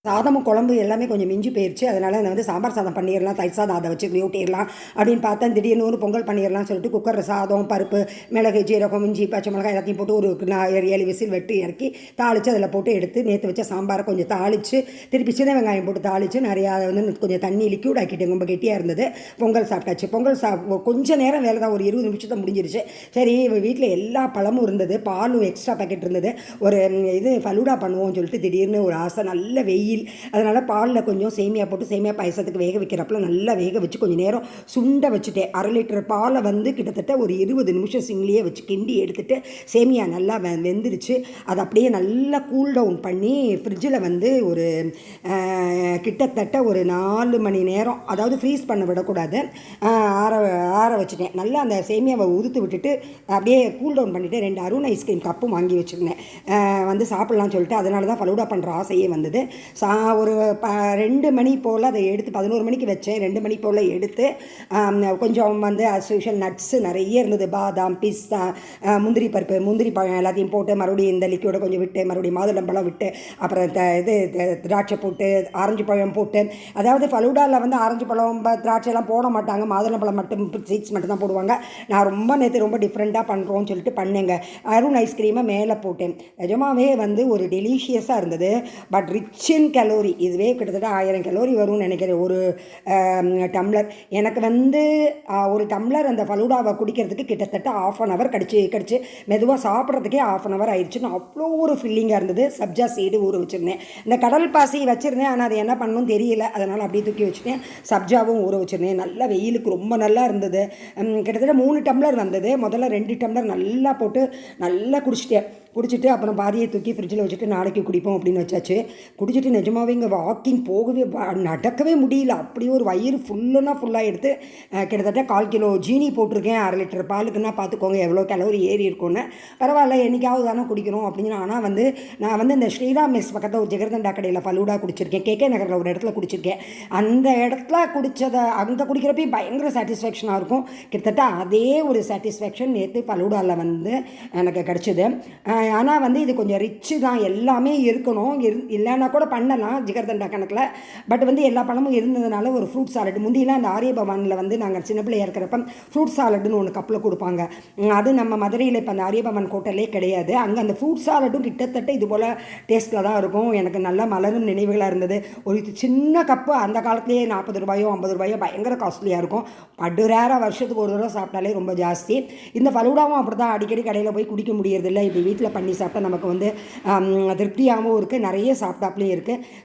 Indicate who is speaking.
Speaker 1: சாதமும் குழம்பு எல்லாமே கொஞ்சம் மிஞ்சி போயிடுச்சு. அதனால் நான் வந்து சாம்பார் சாதம் பண்ணிடலாம், தயிர் சாதம் அதை வச்சு ஊட்டிடலாம் அப்படின்னு பார்த்தா, திடீர்னு ஒரு பொங்கல் பண்ணிடலாம்னு சொல்லிட்டு குக்கரில் சாதம், பருப்பு, மிளகு, ஜீரகம், இஞ்சி, பச்சை மிளகாய் எல்லாத்தையும் போட்டு ஒரு 7 விசில் வெட்டி இறக்கி தாளித்து அதில் போட்டு எடுத்து நேற்று வச்ச சாம்பாரை கொஞ்சம் தாளித்து திருப்பி சின்ன வெங்காயம் போட்டு தாளித்து நிறையா வந்து கொஞ்சம் தண்ணி லிக்யூட் ஆக்கிட்டு ரொம்ப கெட்டியாக இருந்தது. பொங்கல் சாப்பிட்டாச்சு. பொங்கல் கொஞ்சம் நேரம் வேலை தான், ஒரு 20 நிமிஷத்தை முடிஞ்சிருச்சு. சரி, வீட்டில் எல்லா பழமும் இருந்தது, பாலும் எக்ஸ்ட்ரா பேக்கெட் இருந்தது. ஒரு இது ஃபலூடா பண்ணுவோம்னு சொல்லிட்டு திடீர்னு ஒரு ஆசை. நல்ல வெயில், அதனால் பாலில் கொஞ்சம் சேமியா போட்டு சேமியா பாயசத்துக்கு வேக வைக்கிறப்பல நல்லா வேக வச்சு கொஞ்சம் நேரம் சுண்ட வச்சுட்டேன். 1/2 லிட்டர் பாலை வந்து கிட்டத்தட்ட ஒரு 20 நிமிஷம் சிம்லேயே வச்சு கிண்டி எடுத்துகிட்டு சேமியா நல்லா வெந்துருச்சு. அதை அப்படியே நல்லா கூல் டவுன் பண்ணி ஃப்ரிட்ஜில் வந்து ஒரு கிட்டத்தட்ட ஒரு 4 மணி நேரம், அதாவது ஃப்ரீஸ் பண்ண விடக்கூடாது, ஆற வச்சுட்டேன். நல்லா அந்த சேமியாவை உதுத்து விட்டுட்டு அப்படியே கூல் டவுன் பண்ணிவிட்டு 2 அருண் ஐஸ்கிரீம் கப்பும் வாங்கி வச்சுருந்தேன். வந்து சாப்பிட்லான்னு சொல்லிட்டு, அதனால தான் ஃபலூடா பண்ணுற ஆசையே வந்தது. ஒரு 2 மணி போல் அதை எடுத்து 11 மணிக்கு வச்சேன். 2 மணி போல் எடுத்து கொஞ்சம் வந்து அஸ் யூஷுவல் நட்ஸு நிறைய இருந்தது, பாதாம், பிஸ்தா, முந்திரி பருப்பு, முந்திரி பழம் எல்லாத்தையும் போட்டு மறுபடியும் இந்த லிக்யூடை கொஞ்சம் விட்டு மறுபடியும் மாதுளம்பழம் விட்டு அப்புறம் திராட்சை போட்டு ஆரஞ்சு பழம் போட்டு, அதாவது ஃபலூடாவில் வந்து ஆரஞ்சு பழம் திராட்சைலாம் போட மாட்டாங்க, மாதுளம்பழம் மட்டும் சீட்ஸ் மட்டும் தான் போடுவாங்க. நான் நேற்று ரொம்ப டிஃப்ரெண்ட்டாக பண்ணுறோன்னு சொல்லிட்டு பண்ணேங்க. அருண் ஐஸ்கிரீமை மேலே போட்டேன். நிஜமாவே வந்து ஒரு டெலிஷியஸாக இருந்தது. பட் ரிச் இன் கலோரி, இதுவே கிட்டத்தட்ட 1000 கலோரி வரும்னு நினைக்கிறேன் ஒரு டம்ளர். எனக்கு வந்து ஒரு டம்ளர் அந்த ஃபலூடாவை குடிக்கிறதுக்கு கிட்டத்தட்ட 1/2 hour கடிச்சு மெதுவாக சாப்பிட்றதுக்கே 1/2 hour ஆயிடுச்சுன்னு அவ்வளோ ஒரு ஃபில்லிங்காக இருந்தது. சப்ஜா சீடு ஊற வச்சுருந்தேன், இந்த கடல் பாசி வச்சுருந்தேன், ஆனால் அது என்ன பண்ணணும்னு தெரியல, அதனால் அப்படியே தூக்கி வச்சுட்டேன். சப்ஜாவும் ஊற வச்சுருந்தேன். நல்லா வெயிலுக்கு ரொம்ப நல்லா இருந்தது. கிட்டத்தட்ட 3 டம்ளர் வந்தது. முதல்ல 2 டம்ளர் நல்லா போட்டு நல்லா குடிச்சிட்டு அப்புறம் பாதியை தூக்கி ஃப்ரிட்ஜில் வச்சுட்டு நாளைக்கு குடிப்போம் அப்படின்னு வச்சாச்சு. குடிச்சிட்டு நிஜமாவே இங்கே வாக்கிங் போகவே நடக்கவே முடியல. அப்படியே ஒரு வயிறு ஃபுல்லாக எடுத்து கிட்டத்தட்ட 1/4 கிலோ ஜீனி போட்டிருக்கேன். 1/2 லிட்டர் பாலுக்குன்னா பார்த்துக்கோங்க எவ்வளோ கலோரி ஏறி இருக்கும்னு. பரவாயில்ல, என்றைக்காவது தானே குடிக்கணும் அப்படின்னு. ஆனால் வந்து நான் வந்து இந்த ஸ்ரீராம் மெஸ் பக்கத்தில் ஒரு ஜெகர்தண்டா கடையில் ஃபலூடா குடிச்சிருக்கேன். கேகே நகரில் ஒரு இடத்துல குடிச்சிருக்கேன். அந்த இடத்துல குடித்ததை அங்கே குடிக்கிறப்பையும் பயங்கர சாட்டிஸ்ஃபேக்ஷனாக இருக்கும். கிட்டத்தட்ட அதே ஒரு சாட்டிஸ்ஃபேக்ஷன் நேற்று ஃபலூடாவில் வந்து எனக்கு கிடச்சிது. ஆனால் வந்து இது கொஞ்சம் ரிச்சு தான், எல்லாமே இருக்கணும், இல்லைன்னா கூட பண்ணலாம் ஜிகர்தண்டா கணக்கில். பட் வந்து எல்லா பழமும் இருந்ததுனால ஒரு ஃப்ரூட் சாலட், முந்தியெல்லாம் அந்த ஆரிய பவனில் வந்து நாங்கள் சின்ன பிள்ளையாக இருக்கிறப்ப ஃப்ரூட் சாலட்டுன்னு ஒன்று கப்பில் கொடுப்பாங்க. அது நம்ம மதுரையில் இப்போ அந்த ஆரிய பவன் ஹோட்டலே கிடையாது. அங்கே அந்த ஃப்ரூட் சாலட்டும் கிட்டத்தட்ட இது போல் டேஸ்ட்டில் தான் இருக்கும். எனக்கு நல்லா மலரும் நினைவுகளாக இருந்தது. ஒரு சின்ன கப்பு அந்த காலத்துலேயே 40 ரூபாயோ 50 ரூபாயோ பயங்கர காஸ்ட்லியாக இருக்கும். பட்டு ரேராக வருஷத்துக்கு ஒரு தடவை சாப்பிட்டாலே ரொம்ப ஜாஸ்தி. இந்த ஃபலூடாவும் அப்படி தான், அடிக்கடி கடையில் போய் குடிக்க முடியறதில்லை. இப்படி வீட்டில் பண்ணி சாப்பிட்டா நமக்கு வந்து திருப்தியாகவும் இருக்குது, நிறைய சாப்பிட்டாப்லேயும் இருக்குது.